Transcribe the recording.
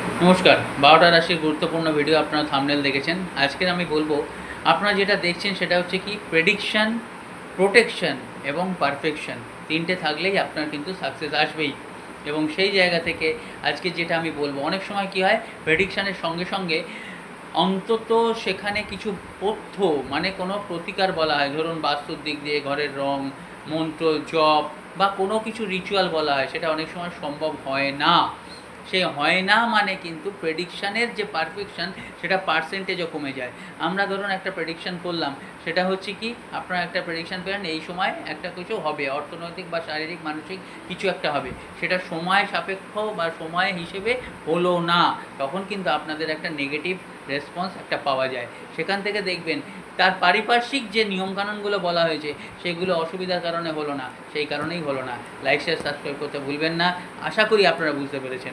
নমস্কার। ১২টা রাশির গুরুত্বপূর্ণ ভিডিও আপনারা থাম্বনেল দেখেছেন। আজকের আমি বলব, আপনারা যেটা দেখছেন সেটা হচ্ছে কি প্রেডিকশন, প্রোটেকশন এবং পারফেকশন। ৩টে থাকলেই আপনার কিন্তু সাকসেস আসবেই। এবং সেই জায়গা থেকে আজকে যেটা আমি বলব, অনেক সময় কি হয় প্রেডিকশানের সঙ্গে সঙ্গে অন্তত সেখানে কিছু পথ্য মানে কোনো প্রতিকার বলা হয়, ধরুন বাস্তুর দিক দিয়ে ঘরের রং, মন্ত্র, জপ বা কোনো কিছু রিচুয়াল বলা হয়, সেটা অনেক সময় সম্ভব হয় না। সেই হয় না মানে কিন্তু প্রেডিকশানের যে পারফেকশান সেটা পার্সেন্টেজও কমে যায়। আমরা ধরুন একটা প্রেডিকশান করলাম, সেটা হচ্ছে কি আপনারা একটা প্রেডিকশান পেলেন এই সময় একটা কিছু হবে, অর্থনৈতিক বা শারীরিক মানসিক কিছু একটা হবে, সেটা সময় সাপেক্ষ বা সময় হিসেবে হলো না, তখন কিন্তু আপনাদের একটা নেগেটিভ রেসপন্স একটা পাওয়া যায়। সেখান থেকে দেখবেন তার পারিপার্শ্বিক যে নিয়মকানুনগুলো বলা হয়েছে সেগুলো অসুবিধার কারণে হলো না, সেই কারণেই হলো না। লাইক শেয়ার সাবস্ক্রাইব করতে ভুলবেন না। আশা করি আপনারা বুঝতে পেরেছেন।